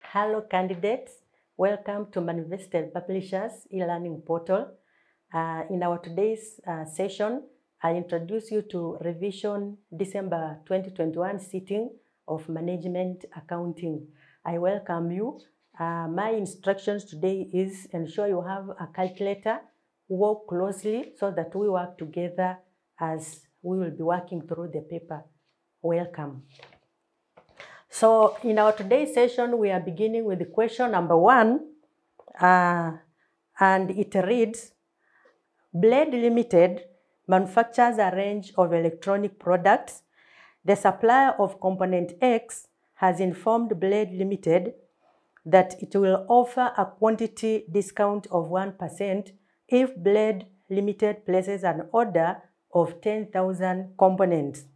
Hello candidates, welcome to Manifested Publishers e-learning portal. In our today's session, I introduce you to revision December 2021 sitting of Management Accounting. I welcome you. My instructions today is ensure you have a calculator, work closely so that we work together as we will be working through the paper. Welcome. So in our today's session, we are beginning with the question number 1, and it reads, Blade Limited manufactures a range of electronic products. The supplier of component X has informed Blade Limited that it will offer a quantity discount of 1% if Blade Limited places an order of 10,000 components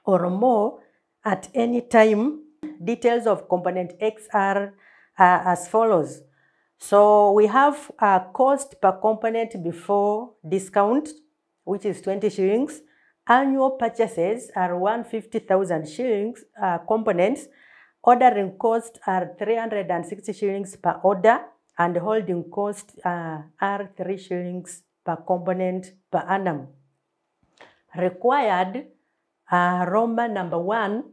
or more at any time. Details of component X are as follows. So we have a cost per component before discount, which is 20 shillings. Annual purchases are 150,000 shillings components. Ordering costs are 360 shillings per order, and holding costs are 3 shillings per component per annum. Required Roman number 1,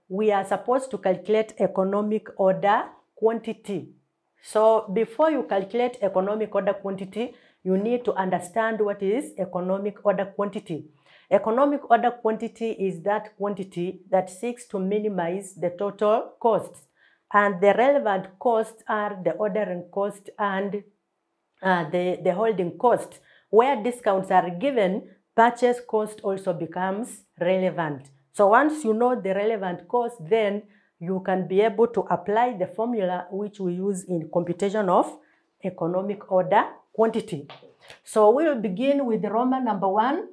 we are supposed to calculate economic order quantity. So before you calculate economic order quantity, you need to understand what is economic order quantity. Economic order quantity is that quantity that seeks to minimize the total costs, and the relevant costs are the ordering cost and the holding cost. Where discounts are given, purchase cost also becomes relevant. So once you know the relevant cost, then you can be able to apply the formula which we use in computation of economic order quantity. So we will begin with the Roman number 1,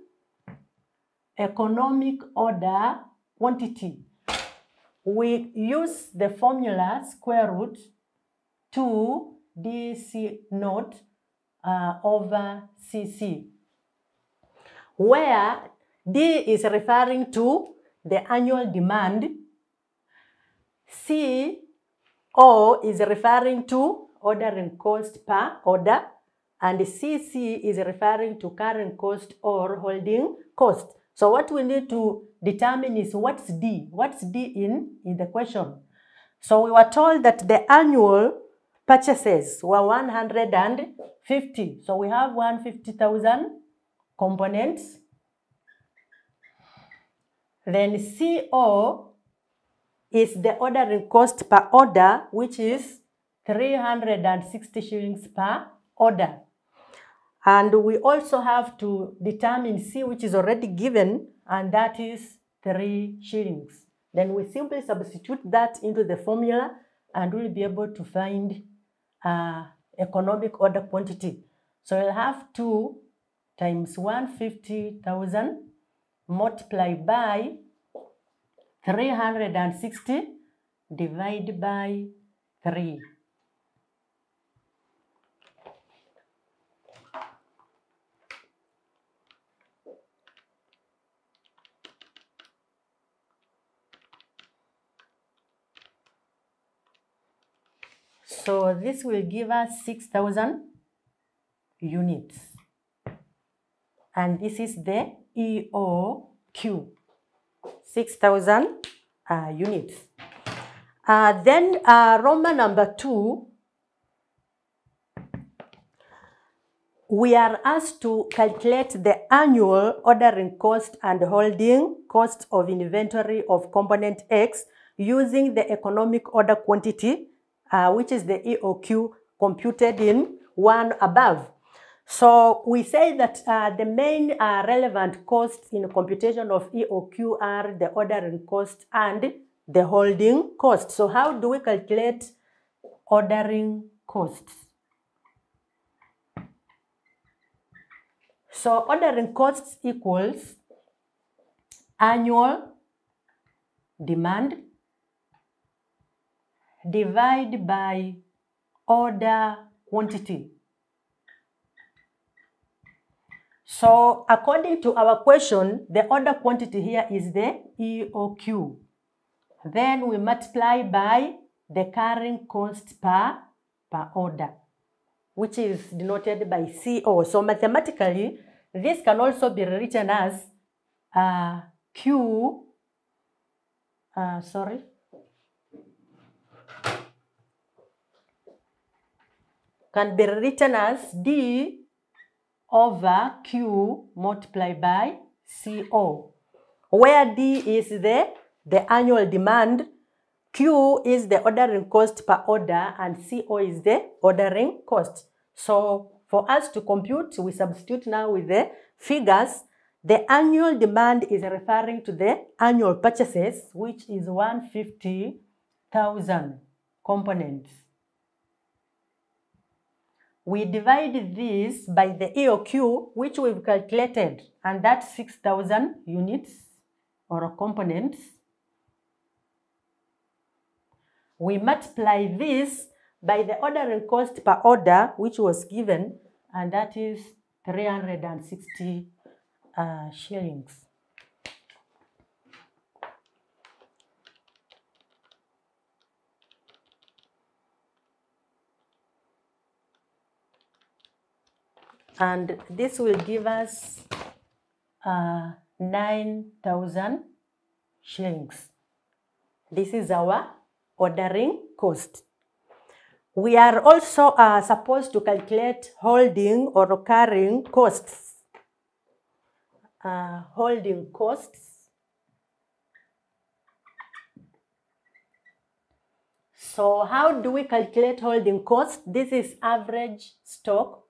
economic order quantity. We use the formula square root 2 DC naught over CC, where D is referring to the annual demand, CO is referring to ordering cost per order, and CC is referring to carrying cost or holding cost. So what we need to determine is what's D? What's D in the question? So we were told that the annual purchases were 150. So we have 150,000 components. Then CO is the ordering cost per order, which is 360 shillings per order. And we also have to determine C, which is already given, and that is 3 shillings. Then we simply substitute that into the formula, and we'll be able to find economic order quantity. So we'll have 2 times 150,000 multiplied by 360 divided by 3. So this will give us 6,000 units. And this is the EOQ, 6,000 units. Then Roman number 2, we are asked to calculate the annual ordering cost and holding cost of inventory of component X using the economic order quantity, which is the EOQ computed in 1 above. So we say that the main relevant costs in computation of EOQ are the ordering cost and the holding cost. So how do we calculate ordering costs? So ordering costs equals annual demand divided by order quantity. So according to our question, the order quantity here is the EOQ. Then we multiply by the carrying cost per order, which is denoted by CO. So mathematically, this can also be written as can be written as D over Q multiplied by CO, where D is the annual demand, Q is the ordering cost per order, and CO is the ordering cost. So for us to compute, we substitute now with the figures. The annual demand is referring to the annual purchases, which is 150,000 components. We divide this by the EOQ, which we've calculated, and that's 6,000 units or components. We multiply this by the ordering cost per order, which was given, and that is 360 shillings. And this will give us 9,000 shillings. This is our ordering cost. We are also supposed to calculate holding or carrying costs. Holding costs. So how do we calculate holding cost? This is average stock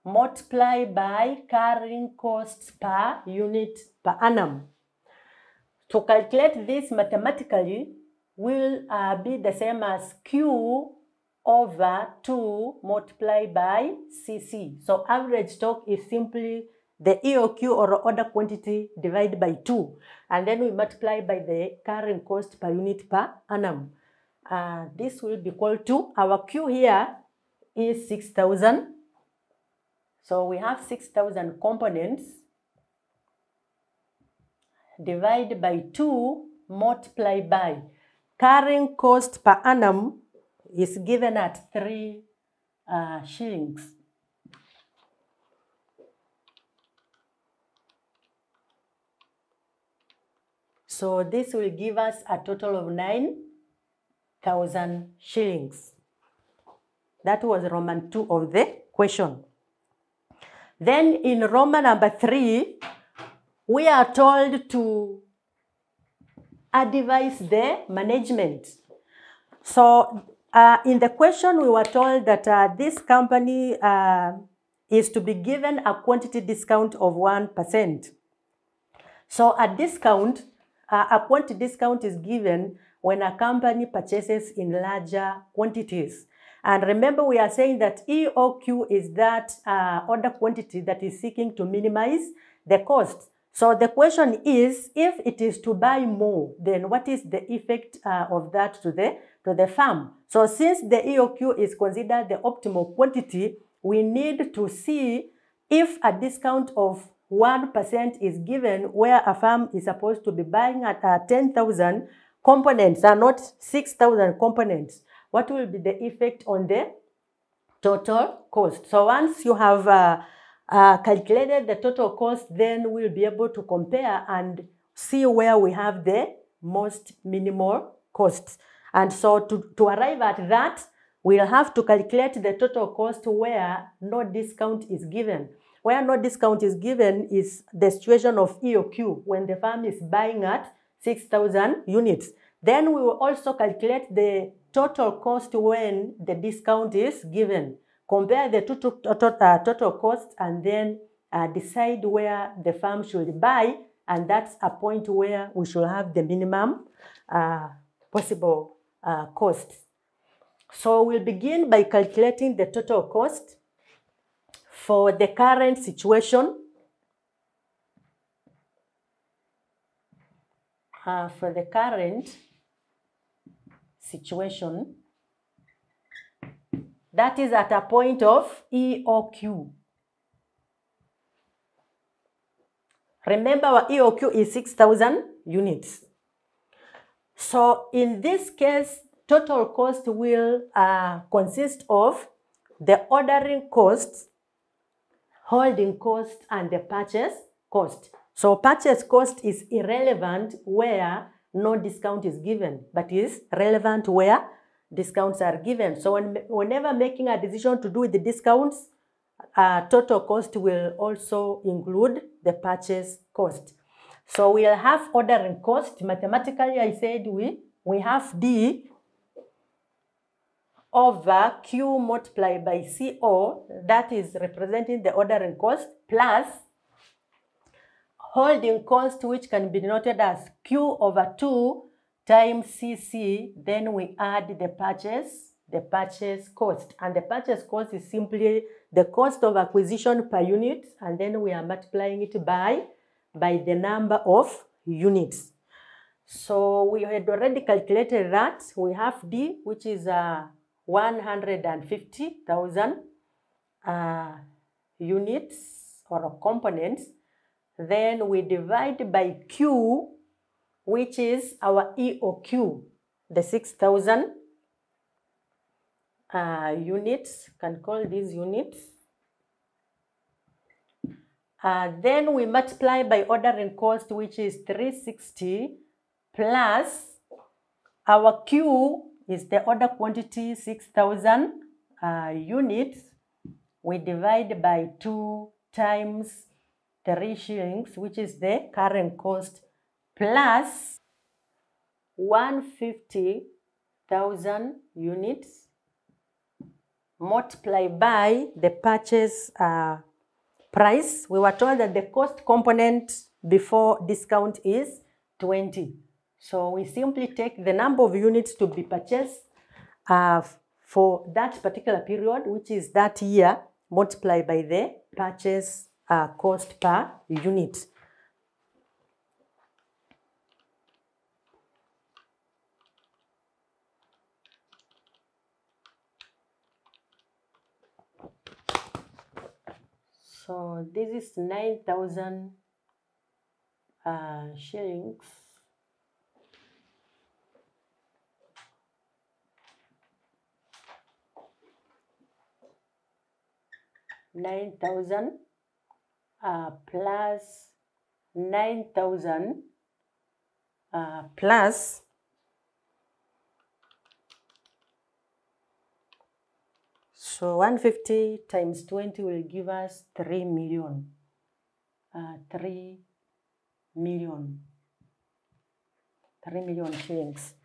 multiply by carrying costs per unit per annum. To calculate this mathematically will be the same as Q over 2 multiplied by CC. So average stock is simply the EOQ or order quantity divided by 2. And then we multiply by the carrying cost per unit per annum. This will be equal to, our Q here is 6,000. So we have 6,000 components. Divide by 2, multiply by carrying cost per annum is given at 3 shillings. So this will give us a total of 9,000 shillings. That was Roman 2 of the question. Then in Roman number 3, we are told to advise the management. So in the question, we were told that this company is to be given a quantity discount of 1%. So a discount, a quantity discount is given when a company purchases in larger quantities. And remember, we are saying that EOQ is that order quantity that is seeking to minimize the cost. So the question is, if it is to buy more, then what is the effect of that to the farm? So since the EOQ is considered the optimal quantity, we need to see if a discount of 1% is given where a farm is supposed to be buying at 10,000 components and not 6,000 components. What will be the effect on the total cost? So once you have calculated the total cost, then we'll be able to compare and see where we have the most minimal costs. And so to arrive at that, we'll have to calculate the total cost where no discount is given. Where no discount is given is the situation of EOQ, when the farm is buying at 6,000 units. Then we will also calculate the total cost when the discount is given. Compare the total cost and then decide where the farm should buy, and that's a point where we should have the minimum possible cost. So we'll begin by calculating the total cost for the current situation. For the current situation, That is at a point of EOQ. Remember, our EOQ is 6,000 units. So in this case, total cost will consist of the ordering costs, holding cost, and the purchase cost. So purchase cost is irrelevant where no discount is given, but is relevant where discounts are given. So whenever making a decision to do with the discounts, total cost will also include the purchase cost. So we'll have ordering cost. Mathematically, I said we have D over Q multiplied by CO, that is representing the ordering cost, plus holding cost, which can be denoted as Q over 2 times CC. Then we add the purchase cost. And the purchase cost is simply the cost of acquisition per unit, and then we are multiplying it by the number of units. So we had already calculated that. We have D, which is 150,000 units or components. Then we divide by Q, which is our EOQ, the 6,000 units. Can call these units. Then we multiply by ordering cost, which is 360, plus our Q is the order quantity, 6,000 units. We divide by 2 times 3 shillings, which is the current cost, plus 150,000 units, multiply by the purchase price. We were told that the cost component before discount is 20. So we simply take the number of units to be purchased for that particular period, which is that year, multiplied by the purchase cost per unit. So this is 9,000 shillings. $9,000 plus 9,000 plus so 150 times 20 will give us 3 million. 3 million shillings.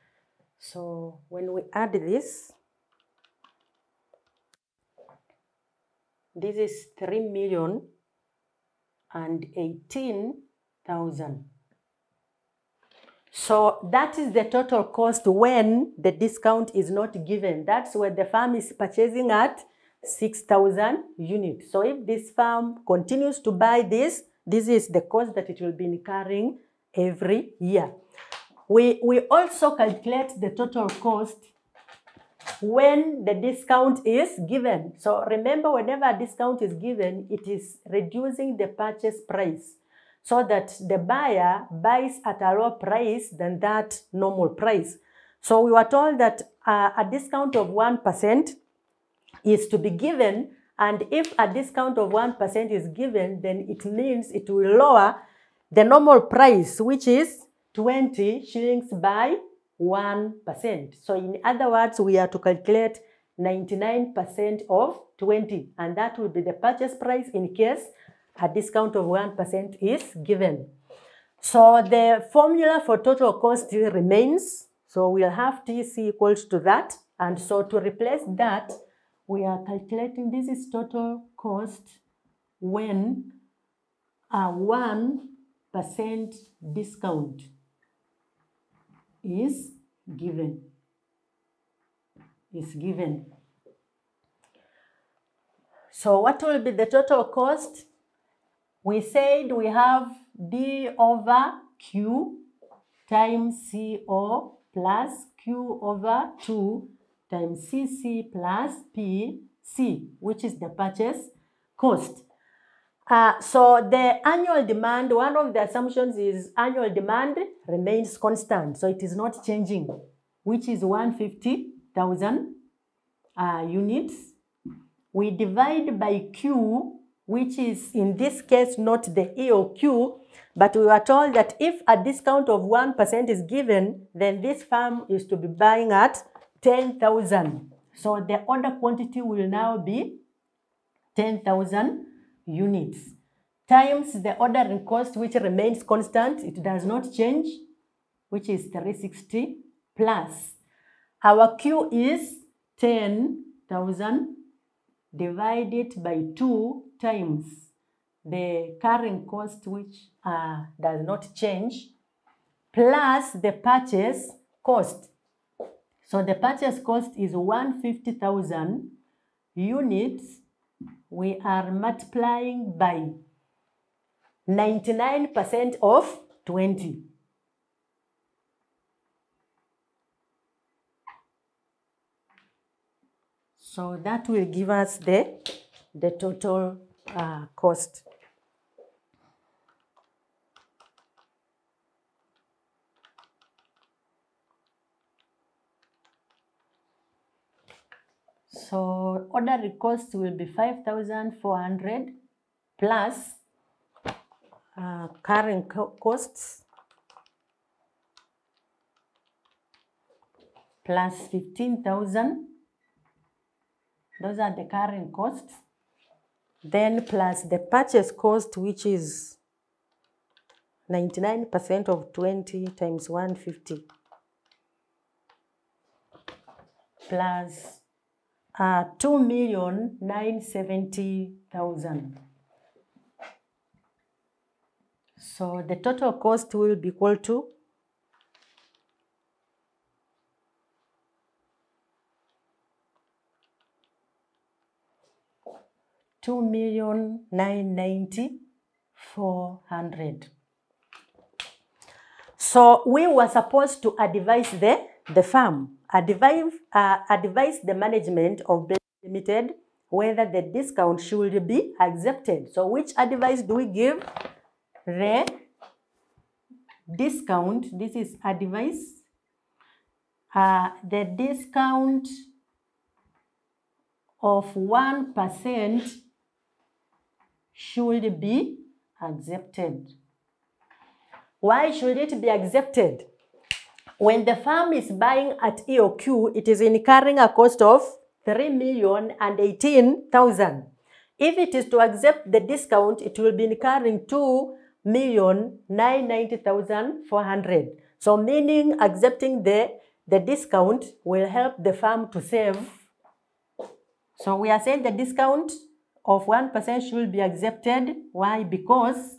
So when we add this is 3,018,000. So that is the total cost when the discount is not given. That's where the firm is purchasing at 6,000 units. So if this firm continues to buy this is the cost that it will be incurring every year. We also calculate the total cost when the discount is given. So remember, whenever a discount is given, it is reducing the purchase price so that the buyer buys at a lower price than that normal price. So we were told that a discount of 1% is to be given, and if a discount of 1% is given, then it means it will lower the normal price, which is 20 shillings by 1%. So in other words, we are to calculate 99% of 20, and that will be the purchase price in case a discount of 1% is given. So the formula for total cost still remains. So we'll have TC equals to that. And so to replace that, we are calculating this is total cost when a 1% discount is given. So what will be the total cost? We said we have D over Q times CO plus Q over 2 times CC plus PC, which is the purchase cost. So the annual demand, one of the assumptions is annual demand remains constant. So it is not changing, which is 150,000 units. We divide by Q, which is in this case not the EOQ, but we were told that if a discount of 1% is given, then this firm is to be buying at 10,000. So the order quantity will now be 10,000 units times the ordering cost, which remains constant, it does not change, which is 360 plus. Our Q is 10,000 divided by 2 times the carrying cost, which does not change, plus the purchase cost. So the purchase cost is 150,000 units. We are multiplying by 99% of 20. So that will give us the total cost. So order cost will be 5,400 plus carrying costs plus 15,000. Those are the carrying costs. Then plus the purchase cost, which is 99% of 20 times 150 plus 2,970,000. So the total cost will be equal to 2,990,400. So we were supposed to advise the firm, advise the management of Blade Limited whether the discount should be accepted. So which advice do we give? The discount, this is advice, the discount of 1% should be accepted. Why should it be accepted? When the firm is buying at EOQ, it is incurring a cost of 3,018,000. If it is to accept the discount, it will be incurring 2,990,400. So meaning accepting the discount will help the firm to save. So we are saying the discount of 1% should be accepted. Why? Because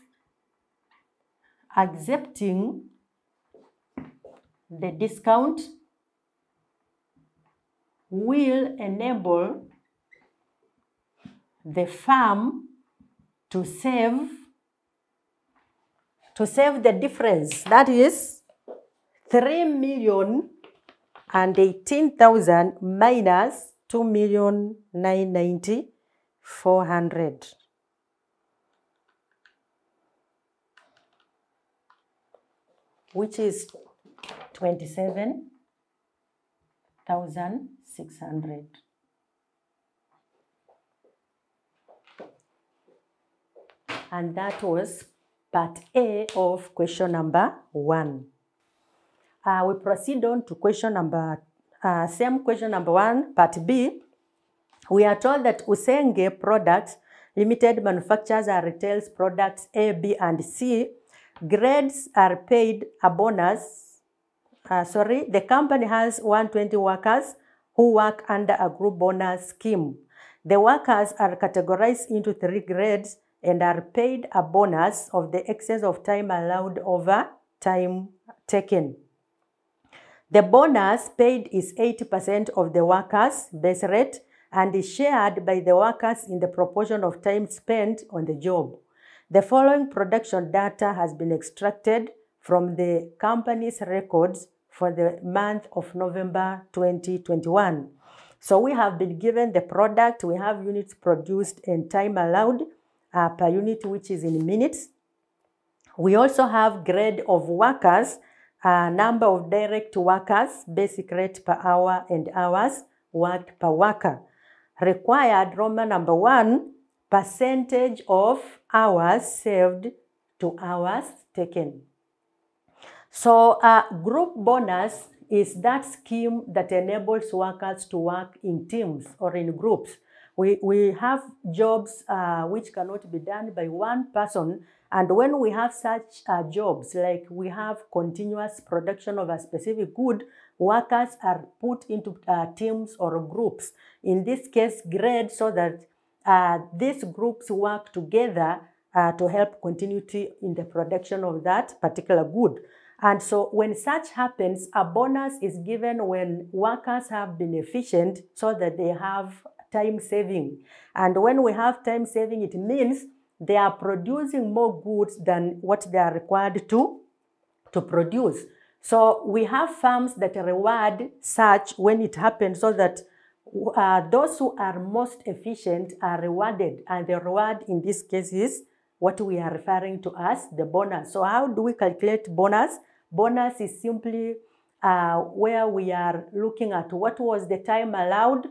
accepting the discount will enable the firm to save the difference. That is 3,018,000 minus 2,990,400. Which is 27,600. And that was part A of question number 1. We proceed on to question number, same question number 1, part B. We are told that Usenge Products Limited manufactures and retails products A, B, and C. Grades are paid a bonus. The company has 120 workers who work under a group bonus scheme. The workers are categorized into 3 grades and are paid a bonus of the excess of time allowed over time taken. The bonus paid is 80% of the workers' base rate and is shared by the workers in the proportion of time spent on the job. The following production data has been extracted from the company's records for the month of November 2021. So we have been given the product, we have units produced and time allowed per unit, which is in minutes. We also have grade of workers, number of direct workers, basic rate per hour and hours worked per worker. Required, Roman number 1, percentage of hours saved to hours taken. So group bonus is that scheme that enables workers to work in teams or in groups. We have jobs which cannot be done by one person, and when we have such jobs, like we have continuous production of a specific good, workers are put into teams or groups. In this case, grades, so that these groups work together to help continuity in the production of that particular good. And so when such happens, a bonus is given when workers have been efficient so that they have time saving. And when we have time saving, it means they are producing more goods than what they are required to produce. So we have firms that reward such when it happens, so that those who are most efficient are rewarded. And the reward in this case is what we are referring to as the bonus. So how do we calculate bonus? Bonus is simply where we are looking at what was the time allowed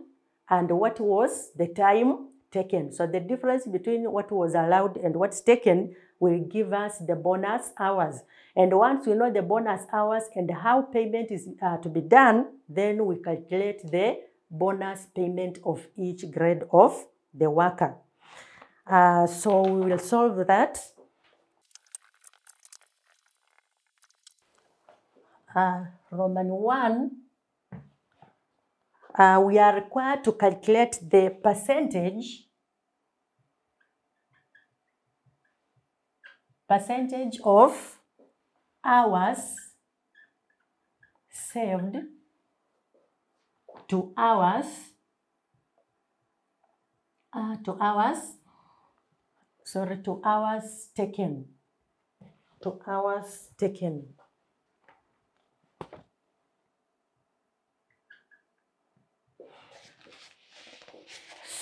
and what was the time taken. So the difference between what was allowed and what's taken will give us the bonus hours. And once we know the bonus hours and how payment is to be done, then we calculate the bonus payment of each grade of the worker. So we will solve that. Roman 1, we are required to calculate the percentage of hours saved to hours taken.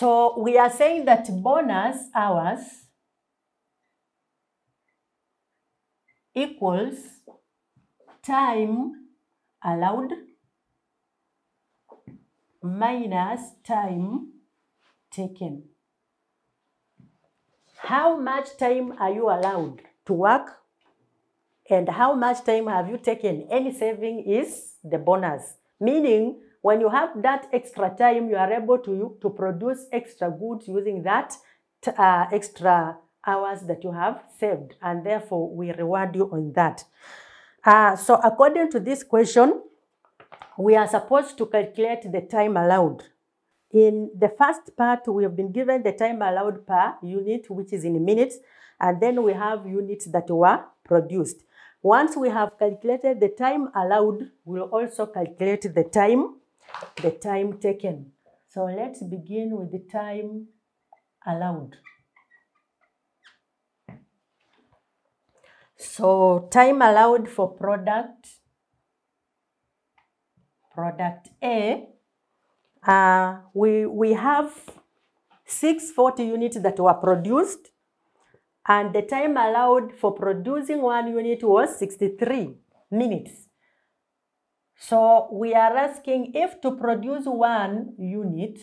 So we are saying that bonus hours equals time allowed minus time taken. How much time are you allowed to work and how much time have you taken? Any saving is the bonus. Meaning, when you have that extra time, you are able to produce extra goods using that extra hours that you have saved, and therefore we reward you on that. So according to this question, we are supposed to calculate the time allowed. In the first part, we have been given the time allowed per unit, which is in minutes, and then we have units that were produced. Once we have calculated the time allowed, we'll also calculate the time taken. So let's begin with the time allowed. So time allowed for product A, we have 640 units that were produced, and the time allowed for producing one unit was 63 minutes. So we are asking, if to produce one unit,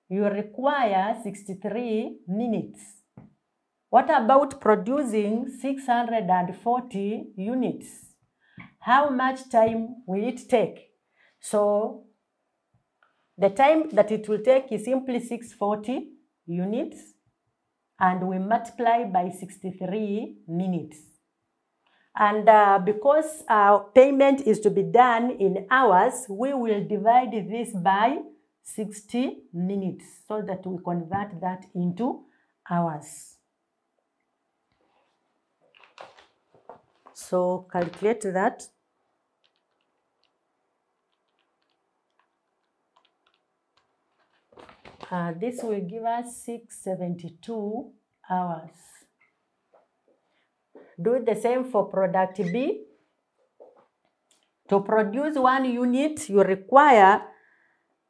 you require 63 minutes. What about producing 640 units? How much time will it take? So the time that it will take is simply 640 units, and we multiply by 63 minutes. And because our payment is to be done in hours, we will divide this by 60 minutes so that we convert that into hours. So calculate that. This will give us 672 hours. Do the same for product B. To produce one unit, you require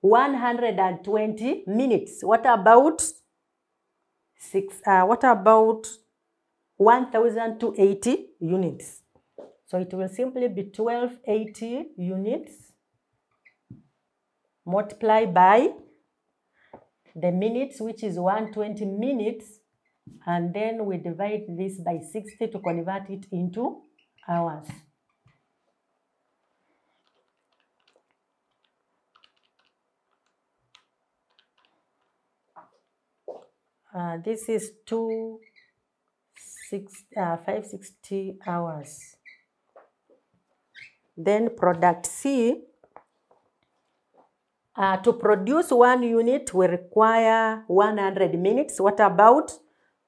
120 minutes. What about 1,280 units? So it will simply be 1280 units multiplied by the minutes, which is 120 minutes, and then we divide this by 60 to convert it into hours. This is 560 hours. Then product C, to produce 1 unit, we require 100 minutes. What about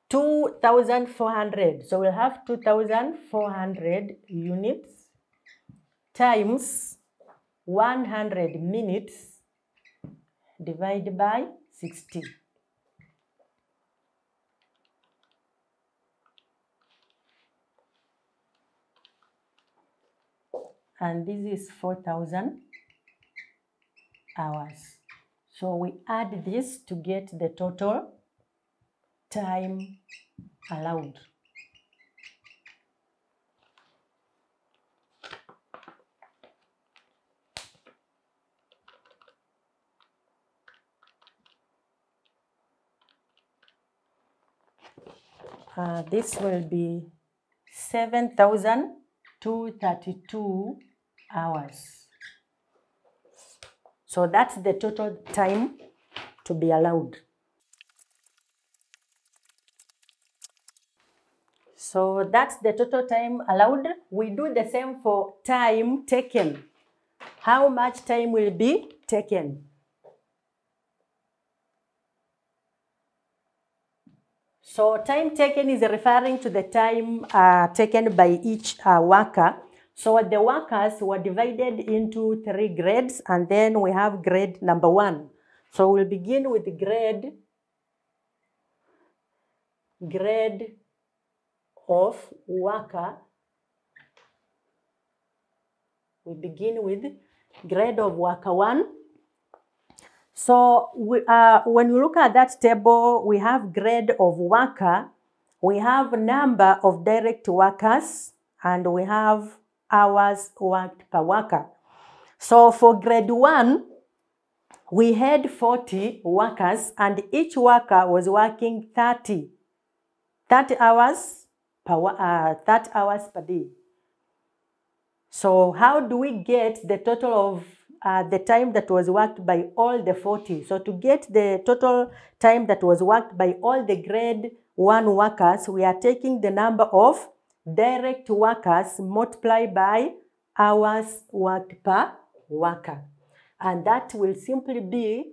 2,400? So we'll have 2,400 units times 100 minutes divided by 60. And this is 4,000 hours. So we add this to get the total time allowed. This will be 7,232 hours. So that's the total time to be allowed. So that's the total time allowed. We do the same for time taken. How much time will be taken? So time taken is referring to the time taken by each worker. So the workers were divided into 3 grades, and then we have grade number 1. So we'll begin with grade of worker. We begin with grade of worker 1. So when we look at that table, we have grade of worker, we have number of direct workers, and we have hours worked per worker. So for grade 1, we had 40 workers, and each worker was working 30 hours per day. So how do we get the total of the time that was worked by all the 40? So to get the total time that was worked by all the grade 1 workers, we are taking the number of direct workers multiplied by hours worked per worker. And that will simply be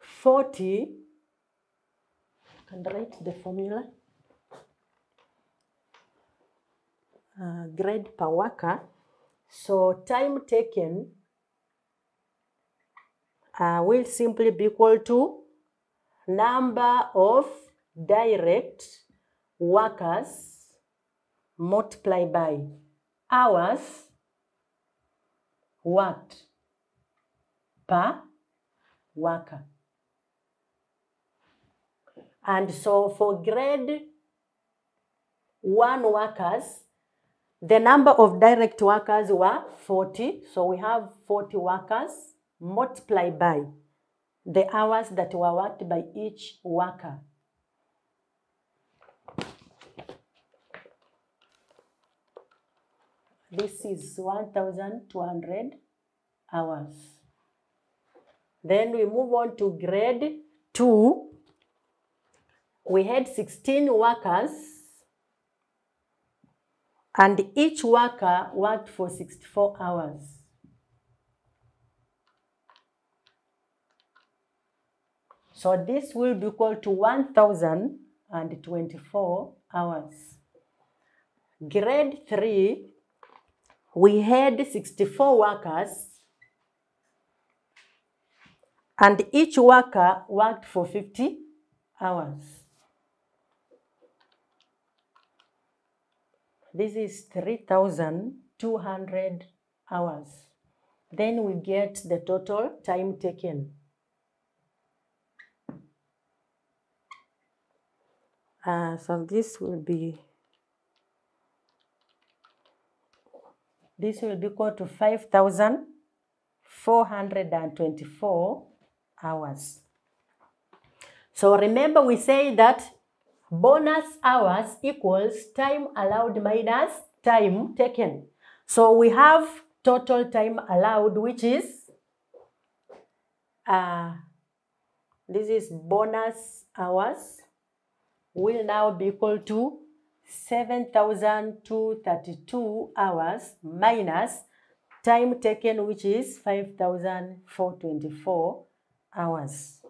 40. I can write the formula. Grade per worker. So time taken will simply be equal to number of direct workers multiplied by hours worked per worker. And so for grade 1 workers, the number of direct workers were 40. So we have 40 workers multiplied by the hours that were worked by each worker. This is 1,200 hours. Then we move on to grade 2. We had 16 workers, and each worker worked for 64 hours. So this will be equal to 1,024 hours. Grade 3, we had 64 workers, and each worker worked for 50 hours. This is 3,200 hours. Then we get the total time taken. So this will be equal to 5,424 hours. So remember, we say that bonus hours equals time allowed minus time taken. So we have total time allowed, which is, this is bonus hours, will now be equal to 7,232 hours minus time taken, which is 5,424 hours.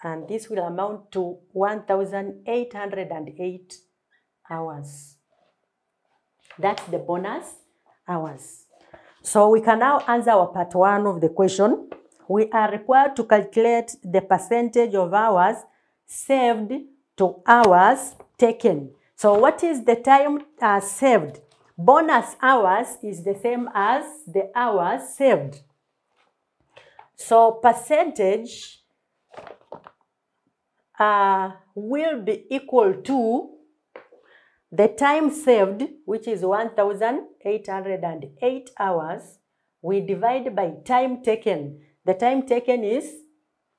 And this will amount to 1,808 hours. That's the bonus hours. So we can now answer our part 1 of the question. We are required to calculate the percentage of hours saved to hours taken. So what is the time saved? Bonus hours is the same as the hours saved. So percentage will be equal to the time saved, which is 1,808 hours. We divide by time taken. The time taken is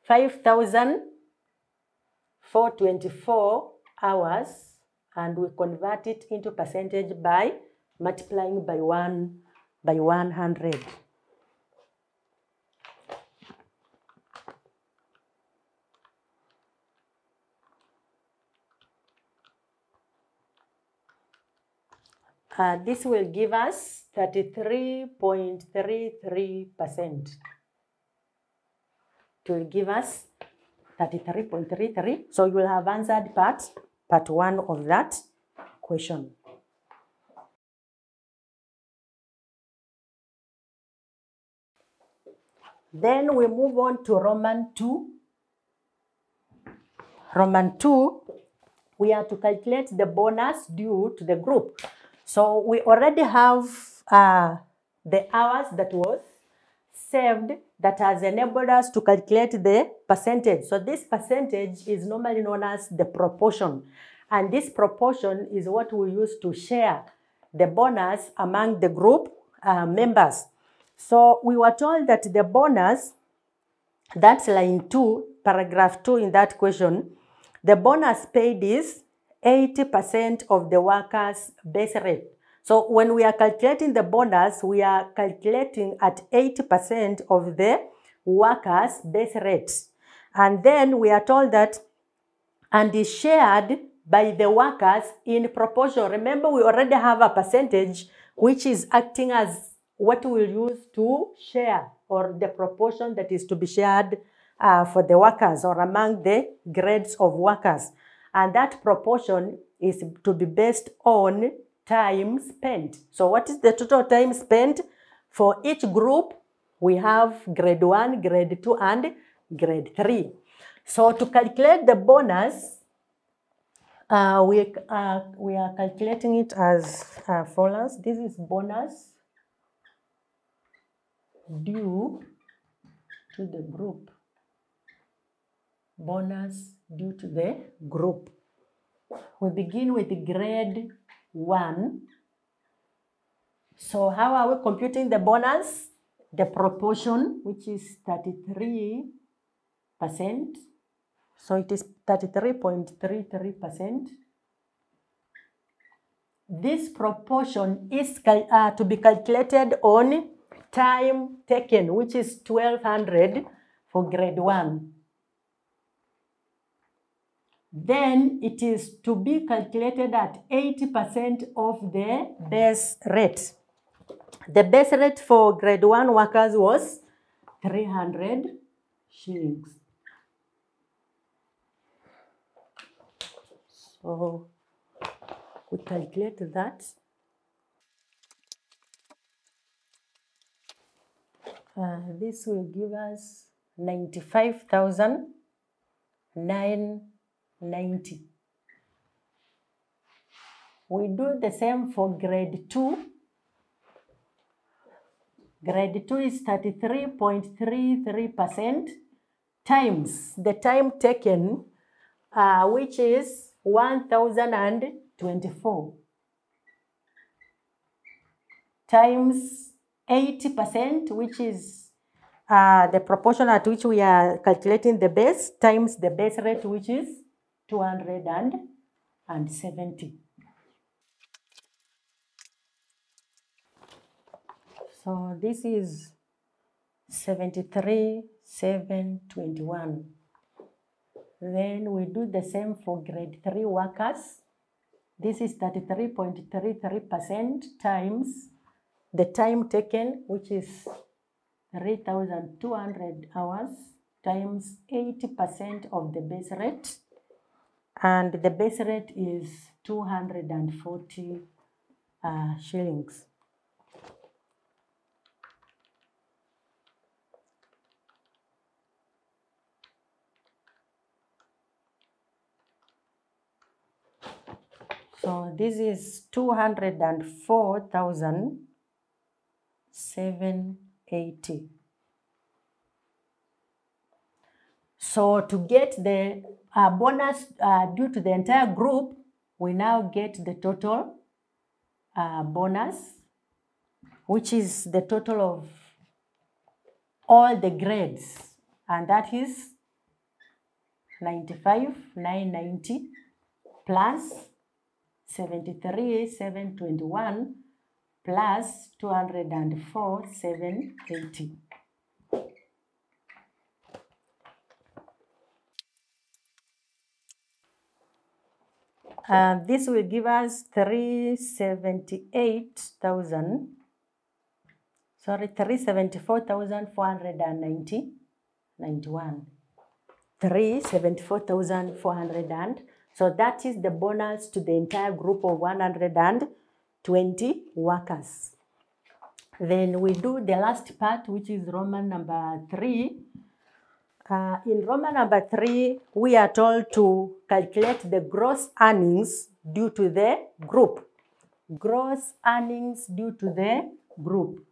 5,424 hours, and we convert it into percentage by multiplying by 100. This will give us 33.33%. It will give us 33.33. So you will have answered part 1 of that question. Then we move on to Roman 2. Roman 2, we are to calculate the bonus due to the group. So we already have the hours that was saved that has enabled us to calculate the percentage. So this percentage is normally known as the proportion. And this proportion is what we use to share the bonus among the group members. So we were told that the bonus, that's line 2, paragraph 2 in that question, the bonus paid is 80% of the workers' base rate. So when we are calculating the bonus, we are calculating at 80% of the workers' base rate. And then we are told that, and is shared by the workers in proportion. Remember, we already have a percentage which is acting as what we will use to share, or the proportion that is to be shared for the workers or among the grades of workers. And that proportion is to be based on time spent. So what is the total time spent? For each group, we have grade 1, grade 2, and grade 3. So to calculate the bonus, we are calculating it as follows. This is bonus due to the group. Bonus due to the group. We begin with grade 1. So how are we computing the bonus? The proportion, which is 33%. So it is 33.33%. This proportion is to be calculated on time taken, which is 1,200 for grade 1. Then it is to be calculated at 80% of the base rate. The base rate for grade 1 workers was 300 shillings. So we calculate that. This will give us 95,990. We do the same for grade 2. Grade 2 is 33.33% times the time taken, which is 1,024, times 80%, which is the proportion at which we are calculating the base, times the base rate, which is 270. So this is 73,721. Then we do the same for grade 3 workers. This is 33.33% times the time taken, which is 3,200 hours, times 80% of the base rate. And the base rate is 240 shillings. So this is 204,780. So to get the bonus due to the entire group, we now get the total bonus, which is the total of all the grades, and that is 95,990 plus 73,721 plus 204,780. This will give us 374,491. 374,400, so that is the bonus to the entire group of 120 workers. Then we do the last part, which is Roman number 3. In Roman number 3, we are told to calculate the gross earnings due to the group. Gross earnings due to the group.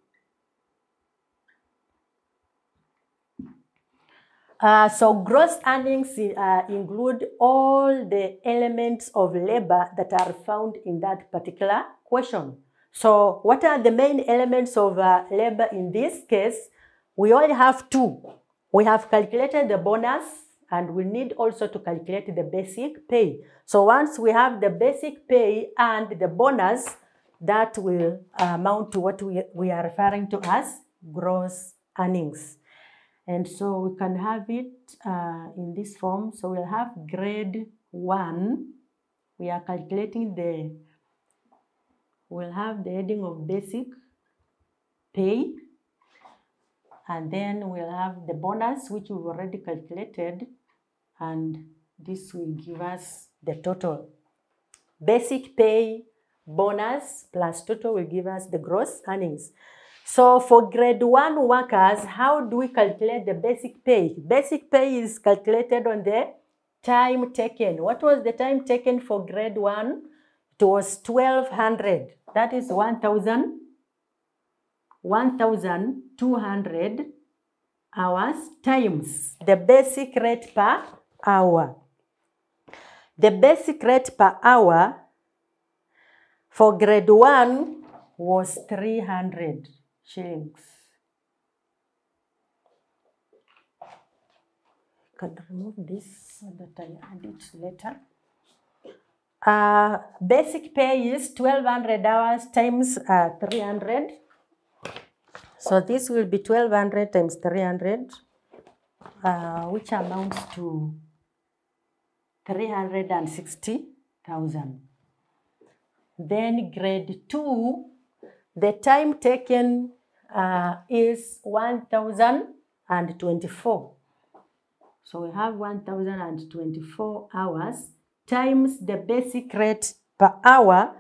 So gross earnings include all the elements of labor that are found in that particular question. So what are the main elements of labor in this case? We only have 2. We have calculated the bonus, and we need also to calculate the basic pay. So once we have the basic pay and the bonus, that will amount to what we are referring to as gross earnings. And so we can have it in this form. So we'll have grade 1. We are calculating we'll have the heading of basic pay. And then we'll have the bonus, which we've already calculated. And this will give us the total. Basic pay, bonus, plus total will give us the gross earnings. So for grade 1 workers, how do we calculate the basic pay? Basic pay is calculated on the time taken. What was the time taken for grade 1? It was 1,200. That is 1,200 hours times the basic rate per hour. The basic rate per hour for grade 1 was 300 shillings. I can remove this so that I add it later. Basic pay is 1,200 hours times 300. So this will be 1,200 times 300, which amounts to 360,000. Then grade 2, the time taken is 1,024. So we have 1,024 hours times the basic rate per hour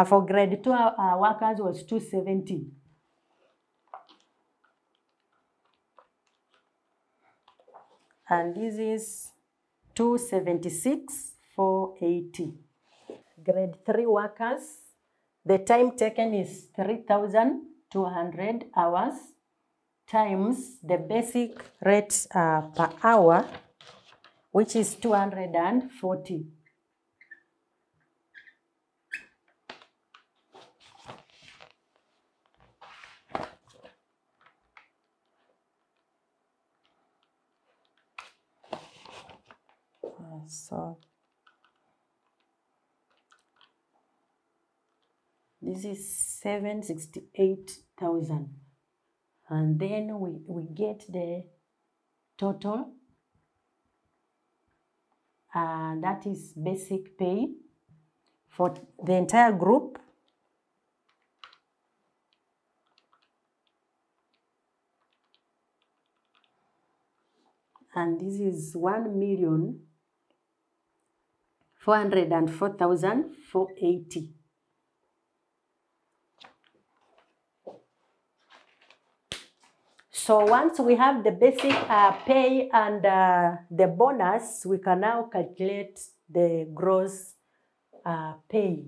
for grade 2 workers was 270. And this is 276,480. grade 3 workers, the time taken is 3,200 hours times the basic rate per hour, which is 240. So this is 768,000, and then we get the total, and that is basic pay for the entire group. And this is 1,404,480. So once we have the basic pay and the bonus, we can now calculate the gross pay.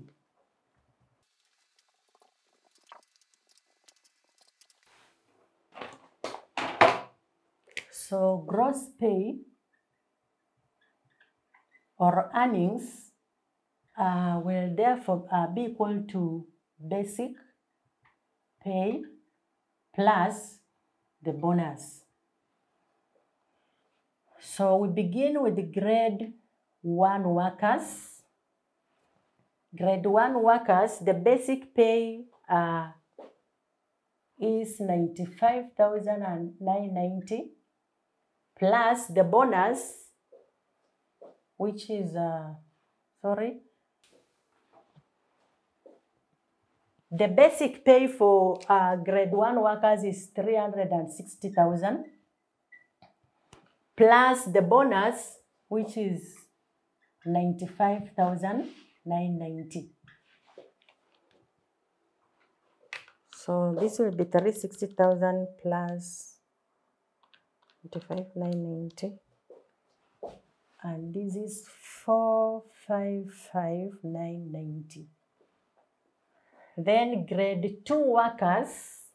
So gross pay or earnings will therefore be equal to basic pay plus the bonus. So we begin with the grade 1 workers. Grade 1 workers, the basic pay is 95,990 plus the bonus, which is, the basic pay for grade 1 workers is 360,000 plus the bonus, which is 95,990. So this will be 360,000 plus 95,990, and this is 455,990. Then grade 2 workers,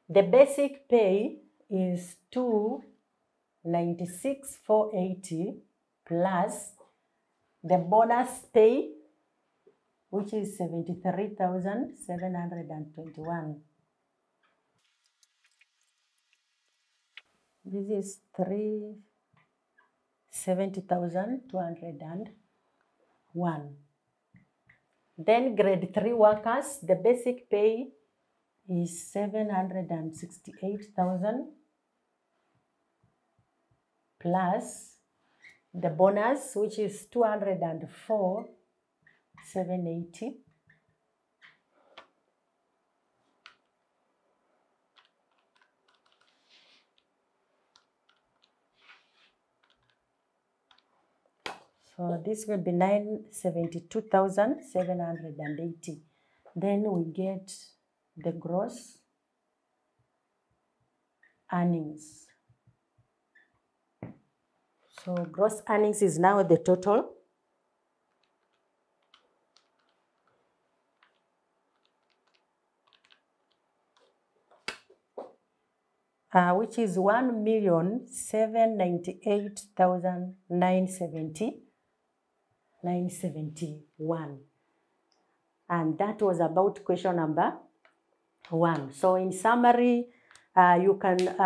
the basic pay is 296,480 plus the bonus pay, which is 73,721. This is 370,201. Then grade 3 workers, the basic pay is 768,000 plus the bonus, which is 204,780. So this will be 972,780. Then we get the gross earnings. So gross earnings is now the total. Which is 1,798,971. And that was about question number 1. So in summary, you can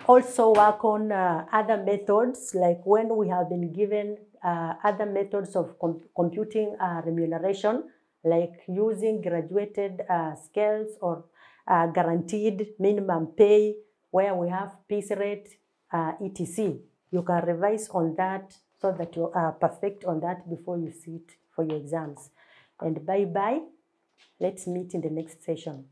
also work on other methods, like when we have been given other methods of computing remuneration, like using graduated scales or guaranteed minimum pay, where we have piece rate, etc. You can revise on that so that you are perfect on that before you sit for your exams. And bye-bye. Let's meet in the next session.